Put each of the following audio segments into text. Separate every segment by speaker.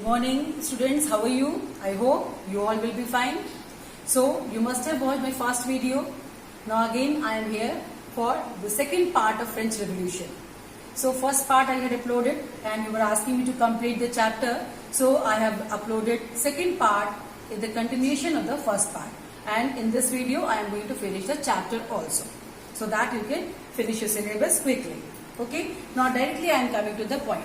Speaker 1: Good morning, students. How are you? I hope you all will be fine. So, you must have watched my first video. Now again, I am here for the second part of French Revolution. So, first part I had uploaded and you were asking me to complete the chapter. So, I have uploaded second part in the continuation of the first part. And in this video, I am going to finish the chapter also. So that you can finish your syllabus quickly. Okay. Now directly I am coming to the point.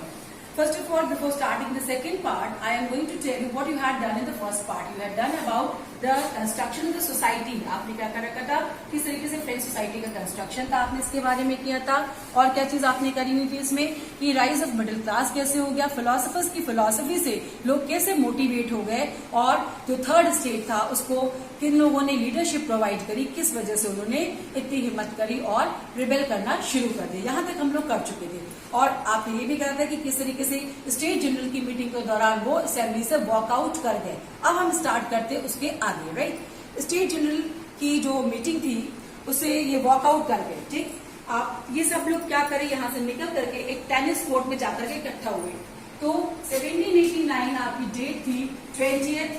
Speaker 1: First of all, before starting the second part, I am going to tell you what you had done in the first part. You had done about the construction of the society. आपने क्या कर रखा था, किस तरीके से French society का construction था, आपने इसके बारे में किया था. और क्या चीज आपने करी हुई थी इसमें कि राइज ऑफ मिडिल क्लास कैसे हो गया, फिलोसफर्स की फिलोसफी से लोग कैसे मोटिवेट हो गए, और जो थर्ड स्टेट था उसको किन लोगों ने लीडरशिप प्रोवाइड करी, किस वजह से उन्होंने इतनी हिम्मत करी और रिबेल करना शुरू कर दिया. यहाँ तक हम लोग कर चुके थे. और आपने ये भी कहा था कि किस तरीके से स्टेट जनरल की मीटिंग के दौरान वो असेंबली से वॉकआउट कर गए. अब हम स्टार्ट करते उसके आगे. राइट, स्टेट जनरल की जो मीटिंग थी उसे ये वॉकआउट कर गए. ठीक, आप ये सब लोग क्या करें, यहाँ से निकल करके एक टेनिस कोर्ट में जाकर के इकट्ठा हुए. तो 1789 आपकी डेट थी 20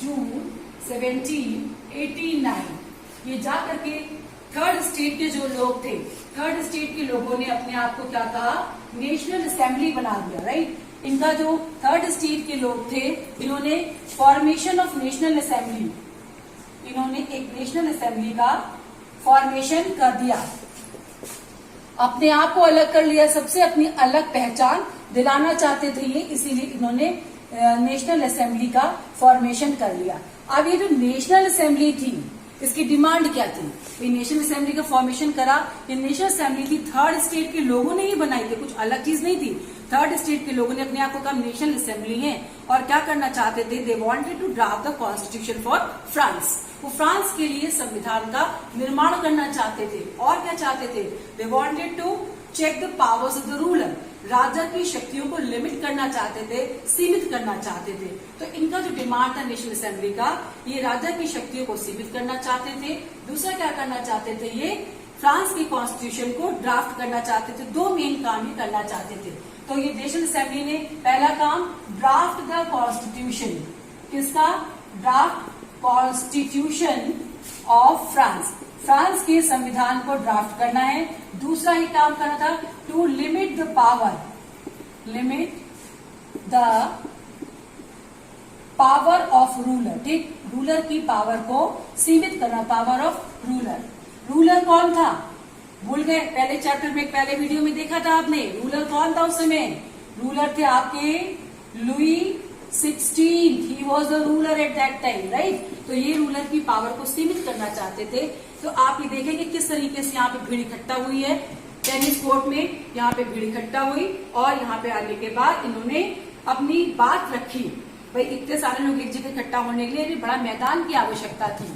Speaker 1: जून 1789. ये जा करके थर्ड स्टेट के जो लोग थे, थर्ड स्टेट के लोगों ने अपने आप को क्या कहा, नेशनल असेंबली बना दिया. राइट, इनका जो थर्ड स्टेट के लोग थे, इन्होंने फॉर्मेशन ऑफ नेशनल असेंबली, इन्होंने एक नेशनल असेंबली का फॉर्मेशन कर दिया. अपने आप को अलग कर लिया, सबसे अपनी अलग पहचान दिलाना चाहते थे ये, इसीलिए इन्होंने नेशनल असेंबली का फॉर्मेशन कर लिया. अब ये जो नेशनल असेंबली थी इसकी डिमांड क्या थी. ये नेशनल असेंबली का फॉर्मेशन करा, ये नेशनल असेंबली थी थर्ड स्टेट के लोगों ने ही बनाई थी, कुछ अलग चीज नहीं थी. थर्ड स्टेट के लोगों ने अपने आप को कहा नेशनल असेंबली है और क्या करना चाहते थे, they wanted to draft the constitution for France. वो फ्रांस के लिए संविधान का निर्माण करना चाहते थे. और क्या चाहते थे, they wanted to check the powers of the ruler. राजा की शक्तियों को लिमिट करना चाहते थे, सीमित करना चाहते थे. तो इनका जो डिमांड था नेशनल असेंबली का, ये राजा की शक्तियों को सीमित करना चाहते थे. दूसरा क्या करना चाहते थे, ये फ्रांस की कॉन्स्टिट्यूशन को ड्राफ्ट करना चाहते थे. दो मेन काम ही करना चाहते थे. तो ये नेशनल असेंबली ने पहला काम ड्राफ्ट द कॉन्स्टिट्यूशन, किसका, draft constitution of France, France के संविधान को ड्राफ्ट करना है. दूसरा ही काम करना था to limit the power, limit the power of ruler. ठीक, रूलर की पावर को सीमित करना, पावर ऑफ रूलर. रूलर कौन था, भूल गए, पहले चैप्टर में पहले वीडियो में देखा था आपने. रूलर कौन था उस समय, रूलर थे आपके Louis 16. He was the ruler at that time. Right, तो ये रूलर की पावर को सीमित करना चाहते थे. तो आप ये देखेंगे किस तरीके से यहाँ पे भीड़ इकट्ठा हुई है टेनिस कोर्ट में. यहाँ पे भीड़ इकट्ठा हुई और यहाँ पे आने के बाद इन्होंने अपनी बात रखी. भाई इतने सारे लोग एक जगह इकट्ठा होने के लिए बड़ा मैदान की आवश्यकता थी,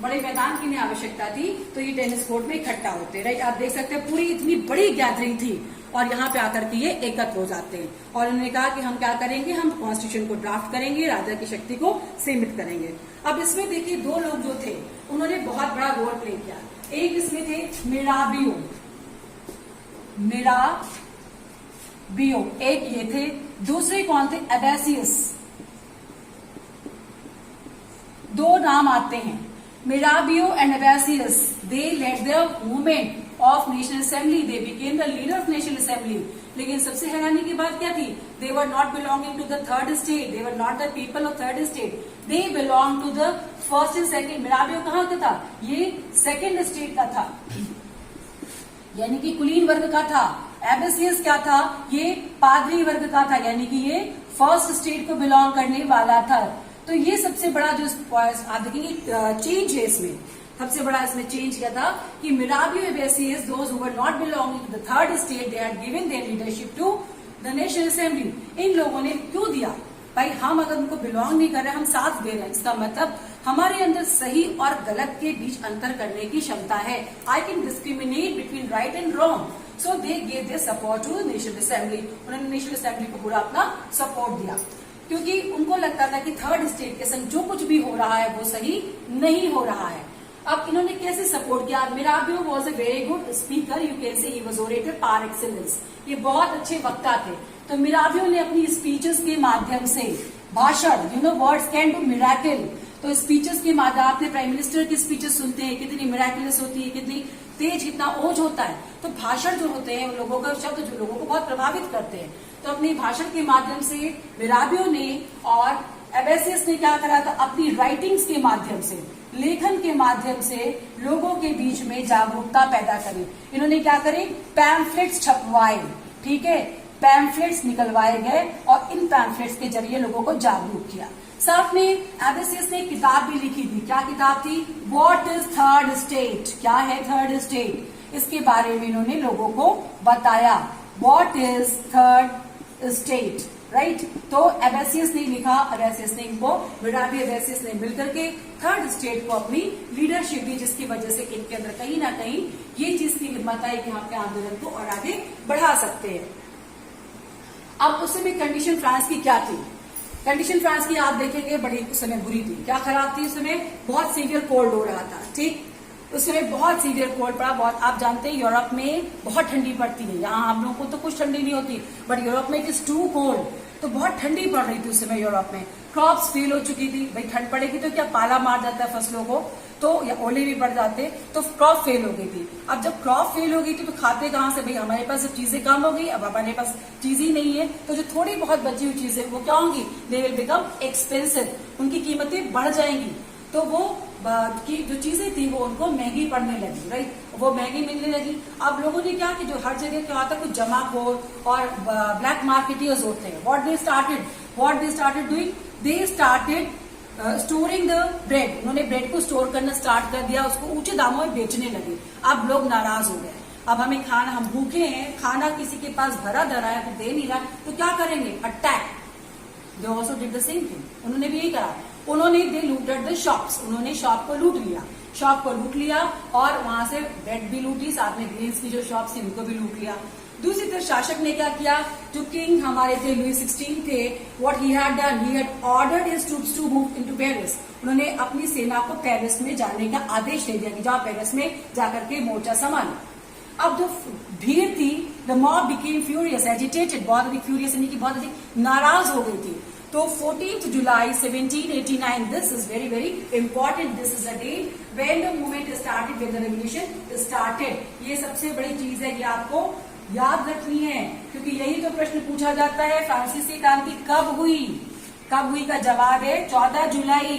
Speaker 1: बड़े मैदान की आवश्यकता थी. तो ये टेनिस कोर्ट में इकट्ठा होते. राइट, आप देख सकते हैं पूरी इतनी बड़ी गैदरिंग थी और यहाँ पे आकर के ये एकत्र हो जाते हैं. और उन्होंने कहा कि हम क्या करेंगे, हम कॉन्स्टिट्यूशन को ड्राफ्ट करेंगे, राजा की शक्ति को सीमित करेंगे. अब इसमें देखिए दो लोग जो थे उन्होंने बहुत बड़ा रोल प्ले किया. एक इसमें थे मिराबियो, मिराबियो एक ये थे. दूसरे कौन थे, एबेसियस. दो नाम आते हैं, Mirabio and Abbasius. They led the movement of National Assembly. They became the leader of National Assembly. लेकिन सबसे हैरानी की बात क्या थी, they were not belonging to the third state. They were not the people of third state. They belonged to the first and second. Mirabio कहाँ का था, ये second state का था, यानी कि कुलीन वर्ग का था. Abbasius क्या था, ये पादरी वर्ग का था, यानी कि ये फर्स्ट स्टेट को बिलोंग करने वाला था. तो ये सबसे बड़ा जो आप देखेंगे चेंज है इसमें, सबसे बड़ा इसमें चेंज क्या था कि Mirabeau Abbe Sieyes, those who were not belonging to the third state, they had given their leadership to the National Assembly. इन लोगों ने क्यों दिया, भाई हम अगर उनको बिलोंग नहीं कर रहे, हम साथ दे रहे हैं, इसका मतलब हमारे अंदर सही और गलत के बीच अंतर करने की क्षमता है. I can discriminate between right and wrong. So they gave their support to national assembly. उन्होंने नेशनल असेंबली को पूरा अपना सपोर्ट दिया, क्योंकि उनको लगता था कि थर्ड स्टेट के संग जो कुछ भी हो रहा है वो सही नहीं हो रहा है. अब इन्होंने कैसे सपोर्ट किया, Mirabeau was a very good speaker, you can say he was orator par excellence. ये बहुत अच्छे वक्ता थे. तो मिराबियो ने अपनी स्पीचेस के माध्यम से भाषण, वर्ड्स कैन डू मिरेकल, तो स्पीचेस के माध्यम, आपने प्राइम मिनिस्टर की स्पीचेस सुनते हैं, कितनी मिरेकलस होती है, कितनी तेज, कितना ओज होता है। तो भाषण जो होते हैं लोगों का शब्द जो लोगों को बहुत प्रभावित करते हैं। तो अपने भाषण के माध्यम से मिराबियो ने और एबेसियस ने क्या करा था, अपनी राइटिंग्स के माध्यम से, लेखन के माध्यम से लोगों के बीच में जागरूकता पैदा करी। इन्होंने क्या करे, पैम्फलेट्स छपवाए, ठीक है, पैम्फलेट्स निकलवाए गए और इन पैम्फलेट्स के जरिए लोगों को जागरूक किया। साथ में एबेसियस ने किताब भी लिखी थी। क्या किताब थी? व्हाट इज थर्ड स्टेट, क्या है थर्ड स्टेट, इसके बारे में इन्होंने लोगों को बताया। What is third state, right. तो एबेसियस ने लिखा, एबेसियस ने इनको, मिराबियो एबेसियस ने मिलकर के थर्ड स्टेट को अपनी लीडरशिप दी, जिसकी वजह से इनके अंदर कहीं ना कहीं ये चीज की हिम्मत आई कि हम अपने आंदोलन को और आगे बढ़ा सकते हैं। अब उस समय कंडीशन फ्रांस की क्या थी? कंडीशन फ्रांस की आप देखेंगे बड़ी उस समय बुरी थी। क्या खराब थी? उस समय बहुत सीवियर कोल्ड हो रहा था, ठीक। उस समय बहुत सीवियर कोल्ड पड़ा, बहुत, आप जानते हैं यूरोप में बहुत ठंडी पड़ती है। यहाँ हम लोगों को तो कुछ ठंडी नहीं होती, बट यूरोप में इट इज टू कोल्ड, तो बहुत ठंडी पड़ रही थी उस समय यूरोप में। क्रॉप्स फेल हो चुकी थी, भाई ठंड पड़ेगी तो क्या पाला मार जाता है फसलों को, तो या ओले भी पड़ जाते, तो क्रॉप फेल हो गई थी। अब जब क्रॉप फेल हो गई थी तो खाते कहाँ से? भाई हमारे पास चीजें कम हो गई, अब हमारे पास चीज ही नहीं है, तो जो थोड़ी बहुत बची हुई चीजें वो क्या होंगी? दे विल बिकम एक्सपेंसिव, उनकी कीमतें बढ़ जाएंगी। तो वो की जो चीजें थी वो उनको महंगी पड़ने लगी, राइट, वो महंगी मिलने लगी। अब लोगों ने क्या कि जो हर जगह क्या होता है, कुछ जमाखोर और ब्लैक मार्केटियर्स होते हैं, what they started doing, they started storing the bread. उन्होंने ब्रेड को स्टोर करना स्टार्ट कर दिया, उसको ऊंचे दामों में बेचने लगे। अब लोग नाराज हो गए, अब हमें खाना, हम भूखे हैं, खाना किसी के पास भरा धरा है तो दे नहीं रहा, तो क्या करेंगे? Attack. They also did the same thing, उन्होंने भी यही करा। उन्होंने दे लूटेड द शॉप्स, उन्होंने शॉप को लूट लिया, शॉप को लूट लिया और वहां से ब्रेड भी लूटी, साथ में ग्रेन्स की जो शॉप्स थी उनको भी लूट लिया। दूसरी तरफ शासक ने क्या किया, जो किंग हमारे थे लुई 16 थे, what he had done, he had ordered his troops to move into Paris. उन्होंने अपनी सेना को पेरिस में जाने का आदेश दे दिया कि जाओ पेरिस में जाकर के मोर्चा संभालो। अब जो भीड़ थी, the mob became furious, agitated, बहुत अधिक फ्यूरियस यानी कि बहुत अधिक नाराज हो गई थी। तो 14 जुलाई 1789, this is very very important, this is the date when the movement started, when the revolution started. ये सबसे बड़ी चीज है कि आपको याद रखनी है, क्योंकि यही तो प्रश्न पूछा जाता है, फ्रांसीसी क्रांति कब हुई? कब हुई का जवाब है 14 जुलाई,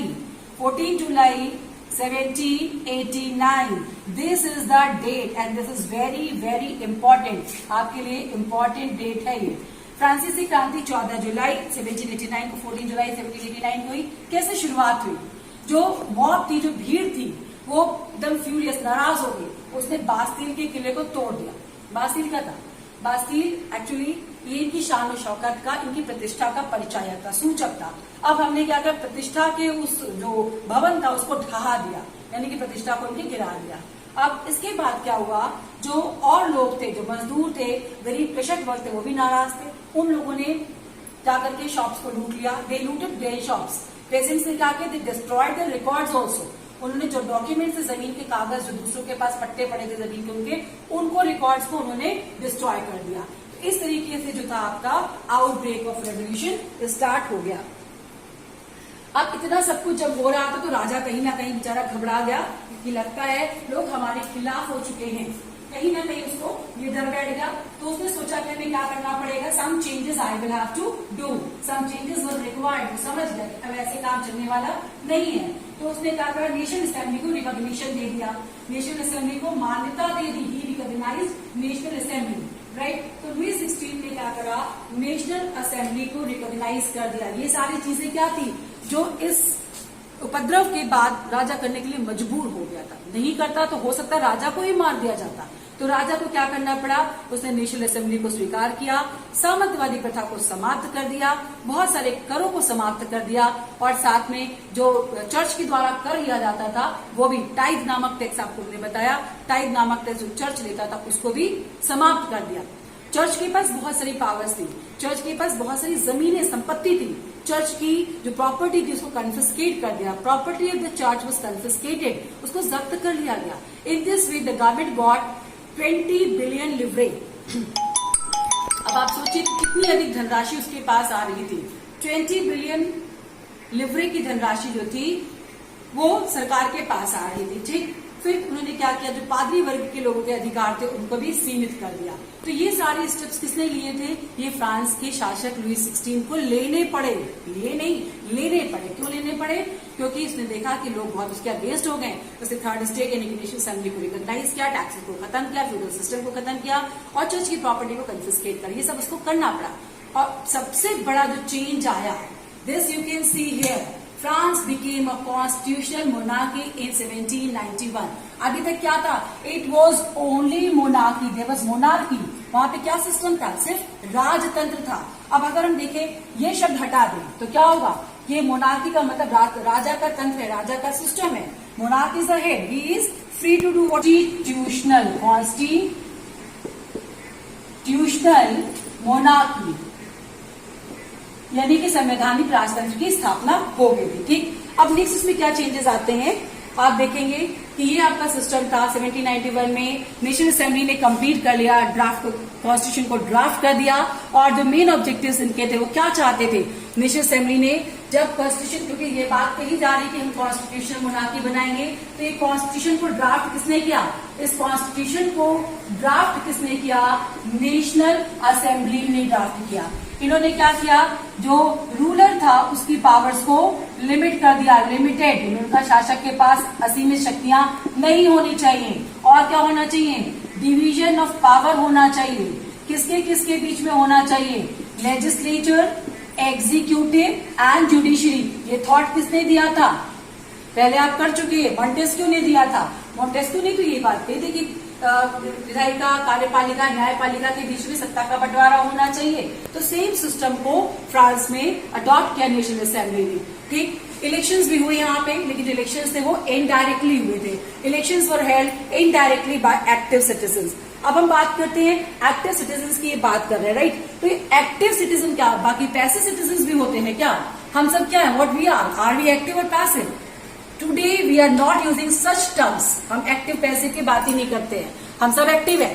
Speaker 1: 14 जुलाई 1789। This is the date and this is very very important, आपके लिए इंपॉर्टेंट डेट है ये। फ्रांसीसी क्रांति 14 जुलाई 1789 को, 14 जुलाई 1789 को हुई। कैसे शुरुआत हुई? जो मॉब थी, जो भीड़ थी, वो एकदम फ्यूरियस, नाराज हो गई, उसने बास्तील के किले को तोड़ दिया। बास्तील क्या था? बास्तील एक्चुअली ये इनकी शान और शौकत का, इनकी प्रतिष्ठा का परिचायक था, सूचक था। अब हमने क्या किया, प्रतिष्ठा के उस जो भवन था उसको ढहा दिया, यानी कि प्रतिष्ठा को इनके गिरा दिया। अब इसके बाद क्या हुआ, जो और लोग थे, जो मजदूर थे, गरीब कृषक वर्ग थे, वो भी नाराज थे। उन लोगों ने जाकर के शॉप्स को लूट लिया, दे लूटेड देयर शॉप्स। पेजेंट्स ने क्या किया, they destroyed the records also. उन्होंने जो डॉक्यूमेंट्स थे, जमीन के कागज जो दूसरों के पास पट्टे पड़े थे जमीन के, उनको रिकॉर्ड्स को उन्होंने डिस्ट्रॉय कर दिया। तो इस तरीके से जो था आपका आउटब्रेक ऑफ रेवोल्यूशन स्टार्ट हो गया। अब इतना सब कुछ जब हो रहा था तो राजा कहीं ना कहीं बेचारा घबरा गया कि लगता है लोग हमारे खिलाफ हो चुके हैं, कहीं ना कहीं उसको ये डर बैठ गया। तो उसने सोचा कि हमें क्या करना पड़ेगा, some changes I will have to do, some changes were required. समझ गए अब ऐसे काम चलने वाला नहीं है, तो उसने क्या करा, नेशनल असेंबली को रिकॉग्निशन दे दिया, नेशनल असेंबली को मान्यता दे दी, ही रिकॉग्नाइज नेशनल असेंबली, राइट। तो लुई 16 ने क्या करा, नेशनल असेंबली को रिकॉग्नाइज कर दिया। ये सारी चीजें क्या थी, जो इस उपद्रव के बाद राजा करने के लिए मजबूर हो गया था। नहीं करता तो हो सकता राजा को ही मार दिया जाता। तो राजा को क्या करना पड़ा, उसने नेशनल असेंबली को स्वीकार किया, सामंतवादी प्रथा को समाप्त कर दिया, बहुत सारे करों को समाप्त कर दिया, और साथ में जो चर्च के द्वारा कर लिया जाता था वो भी, टाइथ नामक टैक्स आपको मैंने बताया, टाइथ नामक टैक्स जो चर्च लेता था उसको भी समाप्त कर दिया। चर्च के पास बहुत सारी पावर्स थी, चर्च के पास बहुत सारी जमीनें, संपत्ति थी, चर्च की जो प्रॉपर्टी थी उसको कन्फिस्केट कर दिया, property of the church was confiscated, उसको जब्त कर लिया गया। In this way the government got 20 billion livres. अब अब आप सोचिए कितनी अधिक धनराशि उसके पास आ रही थी। 20 बिलियन लिवरे की धनराशि जो थी वो सरकार के पास आ रही थी। ठीक, फिर उन्होंने क्या किया, जो पादरी वर्ग के लोगों के अधिकार थे उनको भी सीमित कर दिया। तो ये सारे स्टेप्स किसने लिए थे, ये फ्रांस के शासक लुई 16 को लेने पड़े। ये नहीं, लेने पड़े। क्यों लेने पड़े, क्योंकि इसने देखा कि लोग बहुत उसके अगेंस्ट हो गए। उसने थर्ड स्टेट यानी कि नेशनल असेंबली को रिकॉग्नाइज किया, टैक्सेस को खत्म किया, फ्यूडल सिस्टम को खत्म किया और चर्च की प्रॉपर्टी को कन्फिस्केट कर, ये सब उसको करना पड़ा। और सबसे बड़ा जो चेंज आया, this you can see here, France became a constitutional monarchy in 1791। अभी तक क्या था, it was only monarchy, there was monarchy. वहां पे क्या सिस्टम था, सिर्फ राजतंत्र था। अब अगर हम देखें ये शब्द हटा दें तो क्या होगा, ये मोनार्की का मतलब राजा का तंत्र है, राजा का सिस्टम है। Monarch is the head, he is free to do constitutional, constitutional monarchy यानी कि संवैधानिक राजतंत्र की स्थापना हो गई थी। ठीक, अब नेक्स्ट इसमें क्या चेंजेस आते हैं, आप देखेंगे कि ये आपका सिस्टम था। 1791 में नेशनल असेंबली ने कंप्लीट कर लिया, ड्राफ्ट कॉन्स्टिट्यूशन को ड्राफ्ट कर दिया। और जो मेन ऑब्जेक्टिव्स इनके थे वो क्या चाहते थे, नेशनल असेंबली ने जब कॉन्स्टिट्यूशन, क्योंकि ये बात कही जा रही कि हम कॉन्स्टिट्यूशन मोनार्की बनाएंगे, तो ये कॉन्स्टिट्यूशन को ड्राफ्ट किसने किया, इस कॉन्स्टिट्यूशन को ड्राफ्ट किसने किया, नेशनल असेंबली ने ड्राफ्ट किया। इन्होंने क्या किया, जो रूलर था उसकी पावर्स को लिमिट कर दिया, लिमिटेड। उनका शासक के पास असीमित शक्तियां नहीं होनी चाहिए। और क्या होना चाहिए, डिवीजन ऑफ पावर होना चाहिए। किसके किसके बीच में होना चाहिए, लेजिस्लेचर, एग्जीक्यूटिव एंड जुडिशरी। ये थॉट किसने दिया था, पहले आप कर चुके हैं, मॉन्टेस्क्यू ने दिया था। मॉन्टेस्क्यू ने तो ये बात कही थी कि विधायिका, कार्यपालिका, न्यायपालिका के बीच में सत्ता का बंटवारा होना चाहिए। तो सेम सिस्टम को फ्रांस में अडॉप्ट किया नेशनल असेंबली ने। ठीक, इलेक्शंस भी हुए यहाँ पे, लेकिन जो इलेक्शंस थे वो इनडायरेक्टली हुए थे। Elections were held indirectly by active citizens. अब हम बात करते हैं एक्टिव सिटीजंस की, ये बात कर रहे हैं, राइट। तो ये एक्टिव सिटीजन क्या, बाकी पैसिव सिटीजन भी होते हैं क्या, हम सब क्या है, what we are we active और passive. Today we are not using such terms, हम एक्टिव पैसिव की बात ही नहीं करते हैं, हम सब एक्टिव है।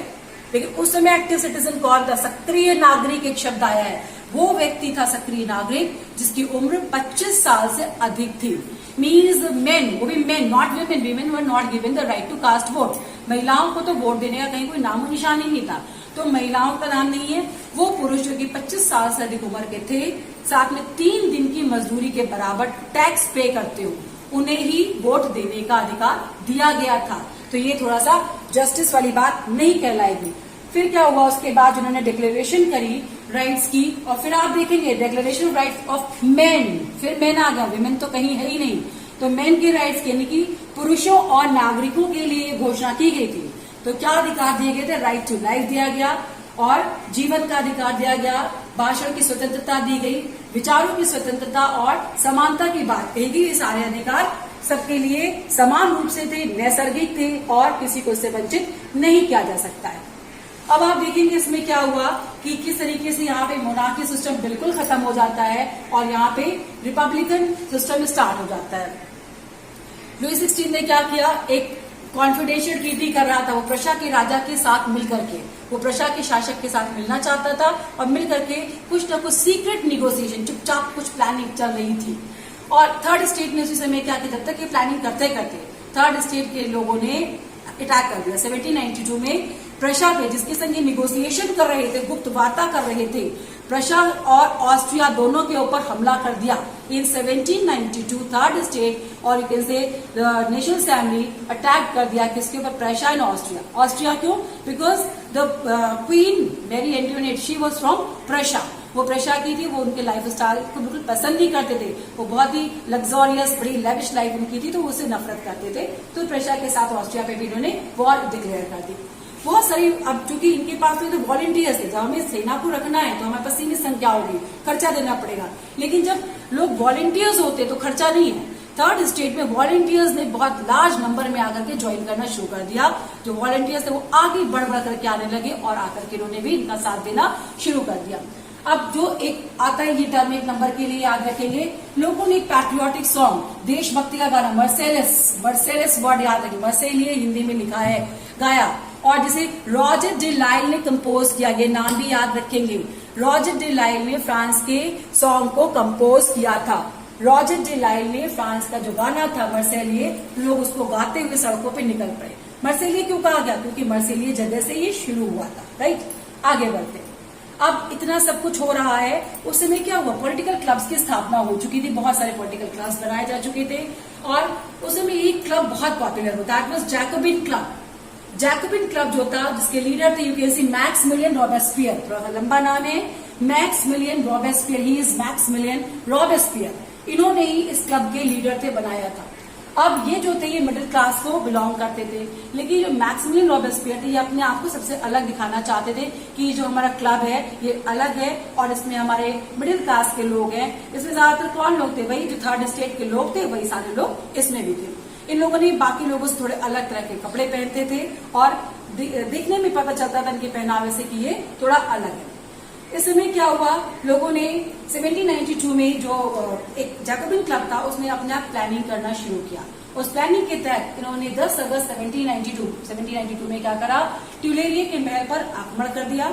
Speaker 1: लेकिन उस समय एक्टिव सिटीजन कौन था, सक्रिय नागरिक एक शब्द आया है, वो व्यक्ति था सक्रिय नागरिक जिसकी उम्र 25 साल से अधिक थी। मीन्स मेन, वो भी men, not women, women were not given the right to cast vote. महिलाओं को तो वोट देने का कहीं कोई नामो निशान ही नहीं था, तो महिलाओं का नाम नहीं है। वो पुरुष जो कि 25 साल से अधिक उम्र के थे, साथ में 3 दिन की मजदूरी के बराबर टैक्स पे करते हो, उन्हें ही वोट देने का अधिकार दिया गया था। तो ये थोड़ा सा जस्टिस वाली बात नहीं कहलाएगी। फिर क्या हुआ, उसके बाद उन्होंने डिक्लेरेशन करी राइट्स की, और फिर आप देखेंगे declaration of rights of main, फिर मेन आ गया, विमेन तो कहीं है ही नहीं। तो मेन के राइट्स यानी कि पुरुषों और नागरिकों के लिए घोषणा की गई थी। तो क्या अधिकार दिए गए थे, राइट टू लाइफ दिया गया और जीवन का अधिकार दिया गया, भाषण की स्वतंत्रता दी गई, विचारों की स्वतंत्रता और समानता की बात कही गई। ये सारे अधिकार सबके लिए समान रूप से थे, नैसर्गिक थे और किसी को इससे वंचित नहीं किया जा सकता है। अब आप देखेंगे इसमें क्या हुआ कि किस तरीके से यहाँ पे मोनार्की सिस्टम बिल्कुल खत्म हो जाता है और यहाँ पे रिपब्लिकन सिस्टम स्टार्ट हो जाता है। लुई 16 ने क्या किया, एक कॉन्फिडेंशियल ट्रीटी कर रहा था, वो प्रशा के राजा के साथ मिलकर के, वो प्रशा के शासक के साथ मिलना चाहता था और मिलकर के कुछ न कुछ सीक्रेट निगोसिएशन, चुपचाप कुछ प्लानिंग चल रही थी। और थर्ड स्टेट ने उसी समय क्या किया, जब तक ये प्लानिंग करते करते थर्ड स्टेट के लोगों ने अटैक कर दिया 1792 में प्रशा पे, जिसके संग ये निगोसिएशन कर रहे थे, गुप्त वार्ता कर रहे थे। प्रशा और ऑस्ट्रिया दोनों के ऊपर हमला कर दिया इन 1792। थर्ड स्टेट और you can say National Assembly attack कर दिया किसके ऊपर, प्रशा एंड ऑस्ट्रिया। ऑस्ट्रिया क्यों, because the queen Marie Antoinette she was from Prussia, वो प्रशा की थी, वो उनके लाइफ स्टाइल को बिल्कुल पसंद नहीं करते थे, वो बहुत ही लग्जोरियस बड़ी लेविश लाइफ उनकी थी, तो वो उससे नफरत करते थे। तो प्रशा के साथ ऑस्ट्रिया पे भी इन्होंने वॉर डिक्लेयर कर दी। बहुत सारी, अब चूंकि इनके पास तो वॉलंटियर्स थे, जब हमें सेना को रखना है तो हमारे पास सीमित संख्या होगी, खर्चा देना पड़ेगा। लेकिन जब लोग वॉलंटियर्स होते तो खर्चा नहीं है। थर्ड स्टेट में वॉलंटियर्स ने बहुत लार्ज नंबर में आकर के ज्वाइन करना शुरू कर दिया। जो वॉलंटियर्स थे वो आगे बढ़ बढ़ करके आने लगे और आकर के इन्होंने भी इनका साथ देना शुरू कर दिया। अब जो एक आता है, ये टर्म एक नंबर के लिए याद रखेंगे, लोगों ने एक पैट्रियोटिक सॉन्ग, देशभक्ति का गाना, मर्सेलिस वर्ड याद रखें, मर्सेलिए हिंदी में लिखा है, गाया। और जिसे रॉजर डे लाइल ने कंपोज किया, ये नाम भी याद रखेंगे। रॉजर डे लाइल ने फ्रांस के सॉन्ग को कंपोज किया था। रॉजर डे लाइल ने फ्रांस का जो गाना था मर्सेलिए, लोग उसको गाते हुए सड़कों पे निकल पड़े। मर्सेलिए क्यों कहा गया? क्योंकि मर्सेलिए जगह से ये शुरू हुआ था, राइट। आगे बढ़ते। अब इतना सब कुछ हो रहा है, उस समय क्या हुआ? पॉलिटिकल क्लब्स की स्थापना हो चुकी थी, बहुत सारे पॉलिटिकल क्लब्स बनाए जा चुके थे और उस समय एक क्लब बहुत पॉपुलर होता है, that was Jacobin club. Jacobin club जो था, जिसके लीडर थे you can C Maximilian Robespierre, थोड़ा लंबा नाम है, Maximilian Robespierre, he is Maximilian Robespierre. इन्होंने ही इस क्लब के लीडर थे, बनाया था। अब ये जो थे ये मिडिल क्लास को बिलोंग करते थे, लेकिन जो मैक्सिमिलियन रॉबेस्पियर थे ये अपने आप को सबसे अलग दिखाना चाहते थे कि जो हमारा क्लब है ये अलग है और इसमें हमारे मिडिल क्लास के लोग हैं। इसमें ज्यादातर कौन लोग थे? वही जो थर्ड स्टेट के लोग थे, वही सारे लोग इसमें भी थे। इन लोगों ने बाकी लोगों से थोड़े अलग तरह के कपड़े पहनते थे और दिखने में पता चलता था इनके पहनावे से कि ये थोड़ा अलग है। इस समय क्या हुआ? लोगों ने 1792 में जो एक जैकोबिन क्लब था उसने अपने आप प्लानिंग करना शुरू किया। उस प्लानिंग के तहत इन्होंने 10 अगस्त 1792 में क्या करा? ट्यूलेरिए के महल पर आक्रमण कर दिया।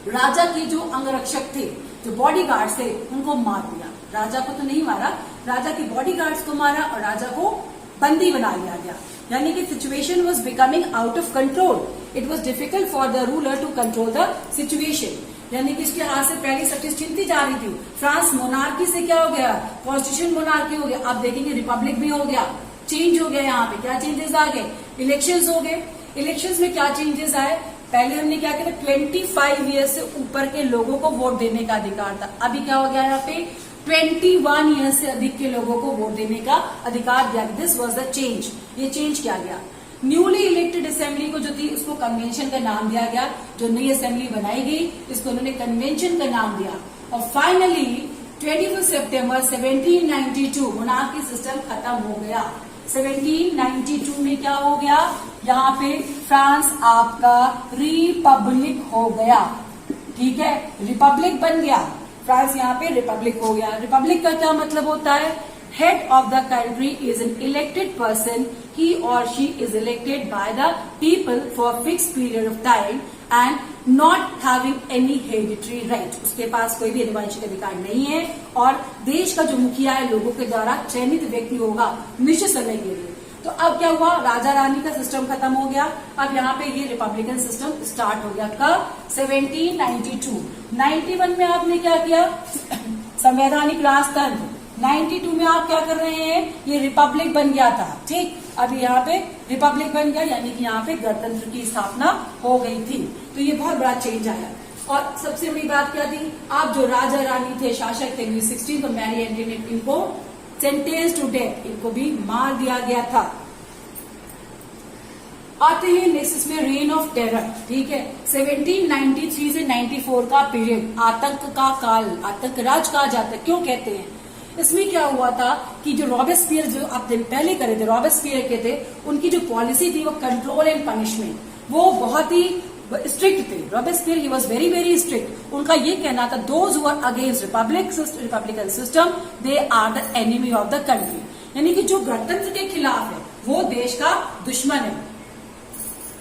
Speaker 1: राजा के जो अंगरक्षक थे, जो बॉडीगार्ड्स थे, उनको मार दिया। राजा को तो नहीं मारा, राजा के बॉडीगार्ड्स को मारा और राजा को बंदी बना लिया गया। यानी कि situation was becoming out of control. It was difficult for the ruler to control the situation. यानी कि इसके हाथ से पहले सब चीज चिंती जा रही थी। फ्रांस मोनार्की से क्या हो गया? कॉन्स्टिट्यूशन मोनार्की हो गया। अब देखेंगे रिपब्लिक भी हो गया, चेंज हो गया। यहाँ पे क्या चेंजेस आ गए? इलेक्शंस हो गए। इलेक्शंस में क्या चेंजेस आए? पहले हमने क्या किया? 25 ईयर्स से ऊपर के लोगों को वोट देने का अधिकार था। अभी क्या हो गया? यहाँ पे 21 ईयर्स से अधिक के लोगों को वोट देने का अधिकार दिया। This was the change. ये चेंज किया गया। न्यूली इलेक्टेड असेंबली को जो थी उसको कन्वेंशन का नाम दिया गया। जो नई असेंबली बनाई गई इसको उन्होंने कन्वेंशन का नाम दिया। और फाइनली 25 सितंबर 1792 मोनार्की सिस्टम खत्म हो गया। 1792 में क्या हो गया? यहाँ पे फ्रांस आपका रिपब्लिक हो गया। ठीक है, रिपब्लिक बन गया फ्रांस, यहाँ पे रिपब्लिक हो गया। रिपब्लिक का क्या मतलब होता है? Head of the country is an elected person. He or she is elected by the people for a fixed period of time and not having any hereditary right. उसके पास कोई भी आनुवंशिक अधिकार नहीं है और देश का जो मुखिया है लोगों के द्वारा चयनित व्यक्ति होगा निश्चित समय के लिए। तो अब क्या हुआ? राजा रानी का सिस्टम खत्म हो गया। अब यहाँ पे ये रिपब्लिकन सिस्टम स्टार्ट हो गया। कब? 1792। 91 में आपने क्या किया? संवैधानिक राजतंत्र। 92 में आप क्या कर रहे हैं? ये रिपब्लिक बन गया था। ठीक, अभी यहाँ पे रिपब्लिक बन गया, यानी कि यहाँ पे गणतंत्र की स्थापना हो गई थी। तो ये बहुत बड़ा चेंज आया। और सबसे बड़ी बात क्या थी? आप जो राजा रानी थे, शासक थे, 16 तो मैरी एंटोनियट, इनको सेंटेंस टू डेथ, इनको भी मार दिया गया था। आते हैं नेक्स्ट इसमें रेन ऑफ टेरर। ठीक है, 1793 से 94 का पीरियड आतंक का काल, आतंक राज कहा जाता है। क्यों कहते हैं? इसमें क्या हुआ था कि जो रॉबेस्पियर जो आप दिन पहले करे थे, रॉबेस्पियर के थे, उनकी जो पॉलिसी थी वो कंट्रोल एंड पनिशमेंट, वो बहुत ही स्ट्रिक्ट थे। Robespierre he was very very strict. उनका ये कहना था those who are against republican system they are the enemy of the country. यानी कि जो गणतंत्र के खिलाफ है वो देश का दुश्मन है।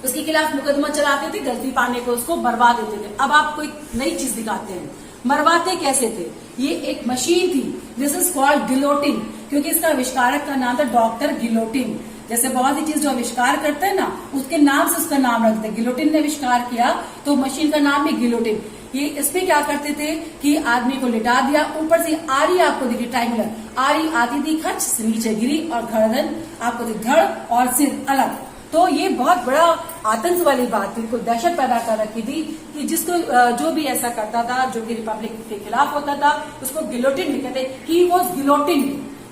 Speaker 1: उसके खिलाफ मुकदमा चलाते थे, गलती पाने को उसको मरवा देते थे। अब आपको एक नई चीज दिखाते हैं। मरवाते कैसे थे? ये एक मशीन थी, दिस इज कॉल्ड गिलोटिन, क्योंकि इसका आविष्कारक का नाम था डॉक्टर गिलोटिन। जैसे बहुत सी चीज जो आविष्कार करते हैं ना, उसके नाम से उसका नाम रखते हैं। गिलोटिन ने आविष्कार किया तो मशीन का नाम है गिलोटिन। ये इसमें क्या करते थे कि आदमी को लिटा दिया, ऊपर से आरी आपको दिखी ट्राइंगुलर आरी आती थी, खच से नीचे गिरी और गर्दन आपको दिखी, धड़ और सिर अलग। तो ये बहुत बड़ा आतंक वाली बात थी, बिल्कुल दहशत पैदा कर रखी थी कि जिसको जो भी ऐसा करता था, जो कि रिपब्लिक के खिलाफ होता था, उसको गिलोटिन कहते। He was guillotine.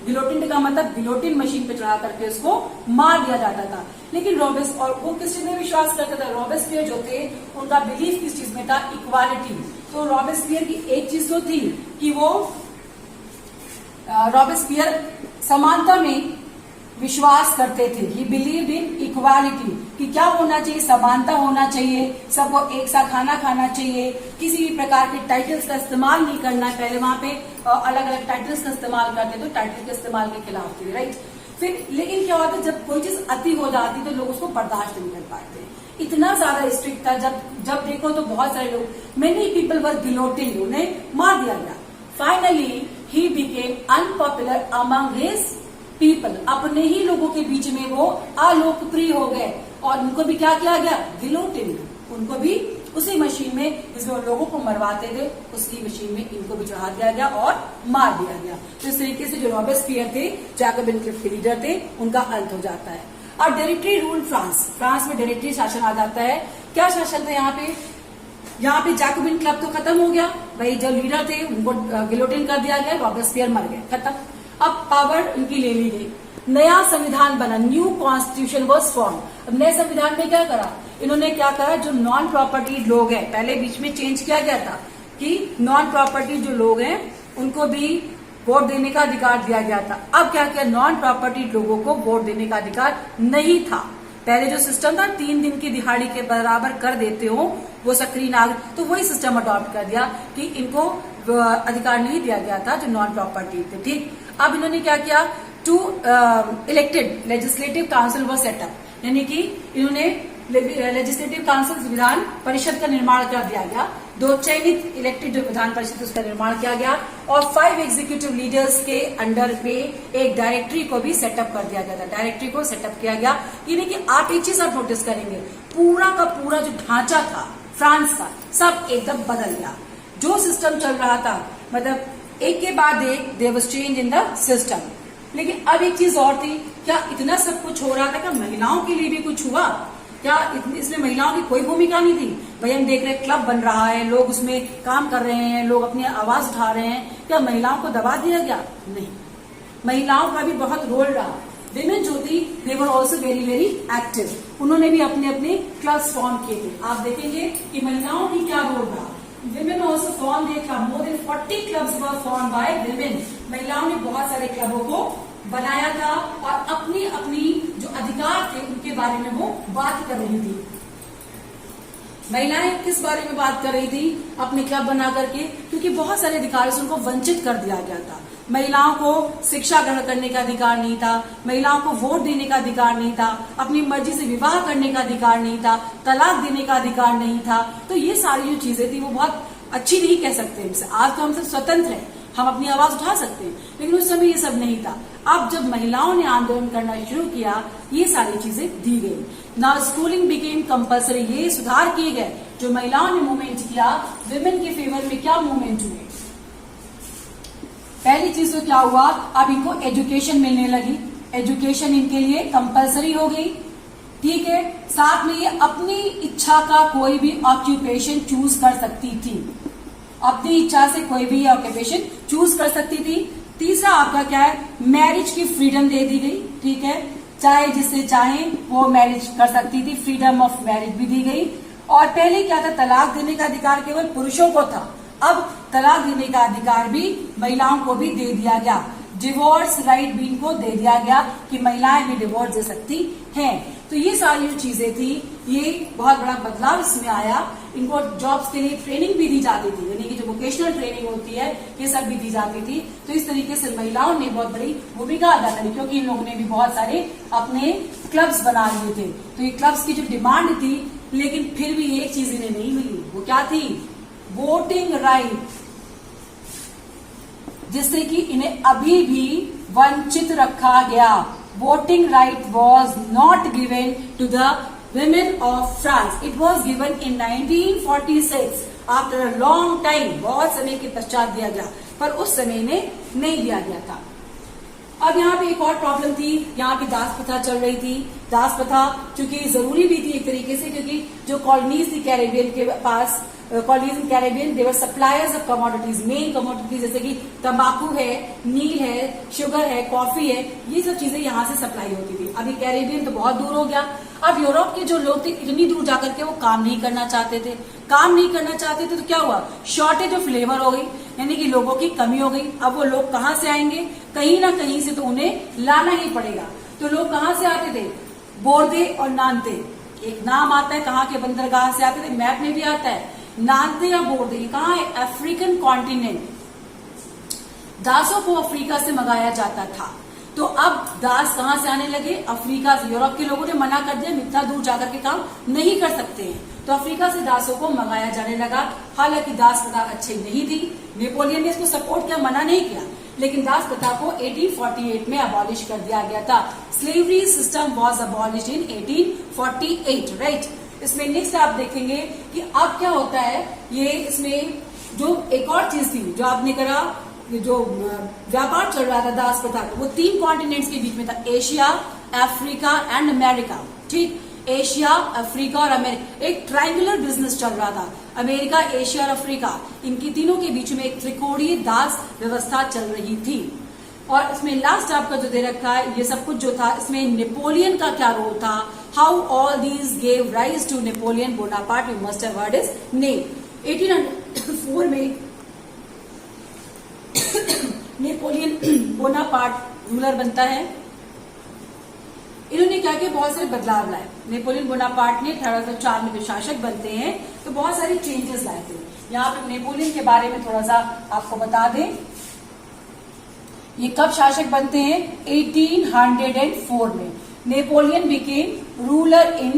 Speaker 1: गिलोटिन का मतलब गिलोटिन मशीन पे चढ़ा करके उसको मार दिया जाता था। लेकिन रॉबेस और वो किस चीज में विश्वास करता था? रॉबेस्पियर जो थे उनका बिलीफ किस चीज में था? इक्वालिटी। तो रॉबेस्पियर की एक चीज तो थी कि वो रॉबेस्पियर समानता में विश्वास करते थे। ही बिलीव इन इक्वालिटी, कि क्या होना चाहिए? समानता होना चाहिए, सबको एक सा खाना खाना चाहिए, किसी भी प्रकार के टाइटल्स का इस्तेमाल नहीं करना। पहले वहां पे अलग अलग टाइटल्स का इस्तेमाल करते तो टाइटल के इस्तेमाल के खिलाफ थे, राइट। फिर लेकिन क्या होता है, जब कोई चीज अति हो जाती तो लोग उसको बर्दाश्त नहीं कर पाते, इतना ज्यादा स्ट्रिक्ट था। जब देखो तो बहुत सारे लोग, मेनी पीपल वर गिलोटिन, उन्हें मार दिया गया। Finally he became unpopular among his people, अपने ही लोगों के बीच में वो अलोकप्रिय हो गए और उनको भी क्या किया गया, गिलोटिन, उनको भी उसी मशीन में जिसमें लोगों को मरवाते थे उसकी मशीन में इनको भी चढ़ा दिया गया और मार दिया गया। तो इस तरीके से जो रॉबेस्पियर थे, जैकोबिन क्लब के लीडर थे, उनका अंत हो जाता है। और डायरेक्टरी रूल फ्रांस में डायरेक्टरी शासन आ जाता है। क्या शासन था यहाँ पे जैकोबिन क्लब तो खत्म हो गया, भाई जो लीडर थे उनको गिलोटिन कर दिया गया, रॉबेस्पियर मर गए, खत्म। अब पावर उनकी ले ली गई, नया संविधान बना, न्यू कॉन्स्टिट्यूशन वाज फॉर्म। अब नए संविधान में क्या करा इन्होंने, क्या करा, जो नॉन प्रॉपर्टी लोग हैं, पहले बीच में चेंज किया गया था कि नॉन प्रॉपर्टी जो लोग हैं उनको भी वोट देने का अधिकार दिया गया था। अब क्या किया, नॉन प्रॉपर्टी लोगों को वोट देने का अधिकार नहीं था। पहले जो सिस्टम था 3 दिन की दिहाड़ी के बराबर कर देते हो वो सक्रिय नागरिक, तो वही सिस्टम अडॉप्ट कर दिया कि इनको अधिकार नहीं दिया गया था जो नॉन प्रॉपर्टी थे, ठीक। अब इन्होंने क्या किया, 2 इलेक्टेड लेजिस्लेटिव काउंसिल व सेटअप, यानी कि इन्होंने लेजिस्लेटिव काउंसिल विधान परिषद का निर्माण कर दिया गया, 2 चयनित इलेक्टेड जो विधान परिषद उसका निर्माण किया गया और 5 एग्जीक्यूटिव लीडर्स के अंडर पे एक डायरेक्टरी को भी सेटअप कर दिया गया था, डायरेक्टरी को सेटअप किया गया। यानी कि आप एक चीज आप नोटिस करेंगे, पूरा का पूरा जो ढांचा था फ्रांस का सब एकदम बदल गया। जो सिस्टम चल रहा था, मतलब एक के बाद एक there was change in the system. लेकिन अब एक चीज और थी, क्या इतना सब कुछ हो रहा था, क्या महिलाओं के लिए भी कुछ हुआ, क्या इसमें महिलाओं की कोई भूमिका नहीं थी? भाई हम देख रहे हैं क्लब बन रहा है, लोग उसमें काम कर रहे हैं, लोग अपनी आवाज उठा रहे हैं, क्या महिलाओं को दबा दिया गया? नहीं, महिलाओं का भी बहुत रोल रहा। विमेन जो थी they were also very very active, उन्होंने भी अपने अपने क्लब्स फॉर्म किए थे। आप देखेंगे कि महिलाओं की क्या रोल रहा। Women also form they club, more than 40 clubs were form by women. महिलाओं ने बहुत सारे क्लबों को बनाया था और अपनी अपनी जो अधिकार थे उनके बारे में वो बात कर रही थी। महिलाएं किस बारे में बात कर रही थी अपने क्लब बना करके, क्योंकि बहुत सारे अधिकार से उनको वंचित कर दिया गया था। महिलाओं को शिक्षा ग्रहण करने का अधिकार नहीं था, महिलाओं को वोट देने का अधिकार नहीं था, अपनी मर्जी से विवाह करने का अधिकार नहीं था, तलाक देने का अधिकार नहीं था। तो ये सारी जो चीजें थी वो बहुत अच्छी नहीं कह सकते हमसे। आज तो हम सब स्वतंत्र हैं, हम अपनी आवाज उठा सकते हैं, लेकिन उस समय ये सब नहीं था। अब जब महिलाओं ने आंदोलन करना शुरू किया, ये सारी चीजें दी गई। नाउ स्कूलिंग बिकेम कंपल्सरी, ये सुधार किए गए। जो महिलाओं ने मूवमेंट किया विमेन के फेवर में, क्या मूवमेंट हुए? पहली चीज तो क्या हुआ, अब इनको एजुकेशन मिलने लगी, एजुकेशन इनके लिए कंपल्सरी हो गई, ठीक है। साथ में ये अपनी इच्छा का कोई भी ऑक्यूपेशन चूज कर सकती थी, अपनी इच्छा से कोई भी ऑक्यूपेशन चूज कर सकती थी। तीसरा आपका क्या है, मैरिज की फ्रीडम दे दी गई, ठीक है, चाहे जिससे चाहे वो मैरिज कर सकती थी, फ्रीडम ऑफ मैरिज भी दी गई। और पहले क्या था, तलाक देने का अधिकार केवल पुरुषों को था, अब तलाक देने का अधिकार भी महिलाओं को भी दे दिया गया। डिवोर्स राइट भी इनको दे दिया गया कि महिलाएं भी डिवोर्स दे सकती हैं। तो ये सारी जो चीजें थी, ये बहुत बड़ा बदलाव इसमें आया। इनको जॉब्स के लिए ट्रेनिंग भी दी जाती थी, यानी कि जो वोकेशनल ट्रेनिंग होती है ये सब भी दी जाती थी। तो इस तरीके से महिलाओं ने बहुत बड़ी भूमिका अदा करी, क्योंकि इन लोगों ने भी बहुत सारे अपने क्लब्स बना लिए थे। तो ये क्लब्स की जो डिमांड थी, लेकिन फिर भी एक चीज इन्हें नहीं मिली, वो क्या थी, वोटिंग राइट, जिससे कि इन्हें अभी भी वंचित रखा गया। Voting right was not given to the women of France. It was given in 1946 after a long time, बहुत समय के पश्चात दिया गया, पर उस समय में नहीं दिया गया था। अब यहाँ पे एक और प्रॉब्लम थी, यहाँ पे दास प्रथा चल रही थी। दास प्रथा चूंकि जरूरी भी थी एक तरीके से, क्योंकि जो कॉलोनीज थी कैरेबियन के पास, colonies in Caribbean they were suppliers of commodities, main commodities जैसे कि तंबाकू है, नील है, शुगर है, कॉफी है, ये सब चीजें यहाँ से सप्लाई होती थी। अभी कैरेबियन तो बहुत दूर हो गया। अब यूरोप के जो लोग थे इतनी दूर जाकर के वो काम नहीं करना चाहते थे, काम नहीं करना चाहते थे तो क्या हुआ, शॉर्टेज ऑफ लेबर हो गई, यानी कि लोगों की कमी हो गई। अब वो लोग कहाँ से आएंगे, कहीं ना कहीं से तो उन्हें लाना ही पड़ेगा। तो लोग कहाँ से आते थे, बोर्दे और नानते, एक नाम आता है कहाँ के बंदरगाह से आते थे, मैप में भी आता है नानते या बोर्दे। कहाँ है, अफ्रीकन कॉन्टिनेंट। दासों को अफ्रीका से मंगाया जाता था। तो अब दास कहां से आने लगे? अफ्रीका से। यूरोप के लोगों ने मना कर दिया, इतना दूर जाकर के काम नहीं कर सकते हैं, तो अफ्रीका से दासों को मंगाया जाने लगा। हालांकि दास प्रथा अच्छी नहीं थी, नेपोलियन ने इसको सपोर्ट किया, मना नहीं किया, लेकिन दास प्रथा को 1848 में अबॉलिश कर दिया गया था। Slavery system was abolish in 1848, right. इसमें नेक्स्ट आप देखेंगे कि अब क्या होता है, ये इसमें जो एक और चीज थी जो आपने करा, जो व्यापार चल रहा था दास प्रथा का, वो 3 कॉन्टिनेंट्स के बीच में था, एशिया, अफ्रीका एंड अमेरिका, ठीक। एशिया, अफ्रीका और अमेरिका, एक ट्रायंगुलर बिजनेस चल रहा था। अमेरिका, एशिया और अफ्रीका, इनकी तीनों के बीच में एक त्रिकोणीय दास व्यवस्था चल रही थी। और इसमें लास्ट आपका जो दे रखा है, ये सब कुछ जो था, इसमें नेपोलियन का क्या रोल था, how all these gave rise to Napoleon Bonaparte, you must have heard his name. 1804 में नेपोलियन बोनापार्ट रूलर बनता है। इन्होंने क्या किया, बहुत सारे बदलाव लाए। नेपोलियन बोनापार्ट ने 1804 में जो शासक बनते हैं तो बहुत सारे चेंजेस लाए थे। यहाँ पे नेपोलियन के बारे में थोड़ा सा आपको बता दें, ये कब शासक बनते हैं? 1804 में नेपोलियन बिकेम रूलर इन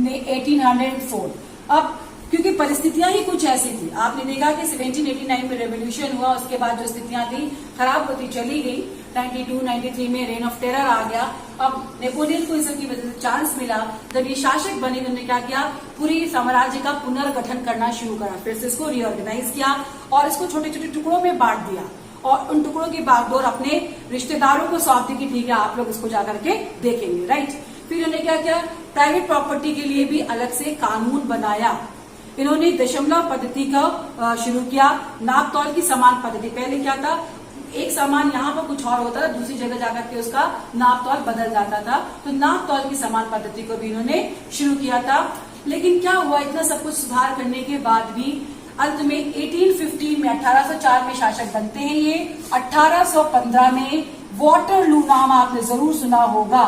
Speaker 1: 1804। अब क्योंकि परिस्थितियां ही कुछ ऐसी थी, आपने देखा कि 1789 में रेवोल्यूशन हुआ, उसके बाद जो स्थितियां थी खराब होती चली गई। 92, 93 में रेन ऑफ टेरर आ गया। अब नेपोलियन को इस की वजह से चांस मिला, जब ये शासक बने उन्होंने क्या किया, पूरी साम्राज्य का पुनर्गठन करना शुरू करा, फिर से इसको रीऑर्गेनाइज किया और इसको छोटे छोटे टुकड़ों में बांट दिया और उन टुकड़ों की बागडोर अपने रिश्तेदारों को सौंप दी कि ठीक है आप लोग इसको जाकर के देखेंगे, राइट। फिर इन्होंने क्या किया, प्राइवेट प्रॉपर्टी के लिए भी अलग से कानून बनाया। इन्होंने दशमलव पद्धति का शुरू किया, नाप तौल की समान पद्धति। पहले क्या था, एक सामान यहाँ पर कुछ और होता था, दूसरी जगह जाकर के उसका नाप तौल बदल जाता था, तो नाप तौल की समान पद्धति को भी इन्होंने शुरू किया था। लेकिन क्या हुआ, इतना सब कुछ सुधार करने के बाद भी अंत में 1815 में 1804 में शासक बनते हैं ये। 1815 में वाटरलू नाम आपने जरूर सुना होगा,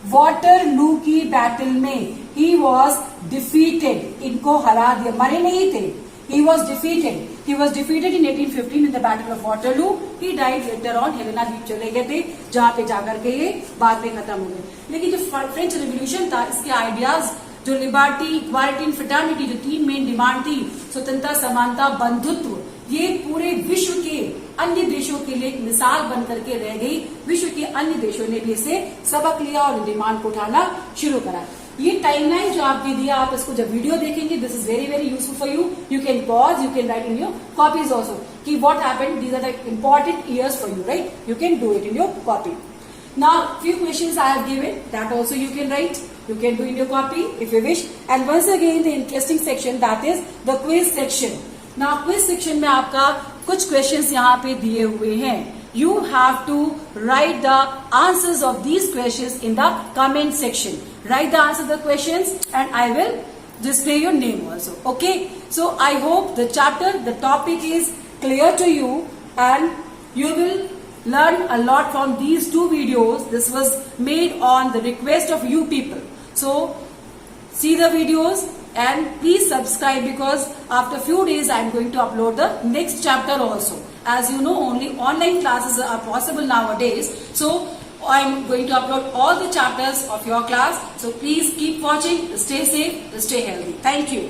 Speaker 1: वाटरलू की बैटल में ही वॉज डिफीटेड, इनको हरा दिया, मरे नहीं थे, he was defeated in 1815 in the battle of Waterloo. He died later on, Helena द्वीप चले गए थे, जहां पे जाकर के ये बाद में खत्म हो गए। लेकिन जो फ्रेंच रेवोल्यूशन था, इसके आइडियाज जो लिबर्टी, इक्वालिटी एंड फ्रेटर्निटी, जो 3 मेन डिमांड थी, स्वतंत्रता, समानता, बंधुत्व, ये पूरे विश्व के अन्य देशों के लिए एक मिसाल बन करके रह गई। विश्व के अन्य देशों ने भी इसे सबक लिया और डिमांड को उठाना शुरू करा। ये टाइमलाइन जो आपके दिया, आप इसको जब वीडियो देखेंगे, this is very very useful for you. You can pause, you can write in your copies also कि what happened, these are the important years for you, right. You can do it in your copy. Now few questions I have given, that also you can write, you can do in your copy if you wish. And once again the interesting section, that is the quiz section. Now quiz section में आपका कुछ questions यहाँ पे दिए हुए हैं. You have to write the answers of these questions in the comment section. Write the answer to the questions and I will display your name also. Okay? So I hope the chapter, the topic is clear to you and you will learn a lot from these 2 videos. This was made on the request of you people. So see the videos and please subscribe, because after few days I am going to upload the next chapter also. As you know, only online classes are possible nowadays. So I am going to upload all the chapters of your class. So please keep watching. Stay safe, stay healthy. Thank you.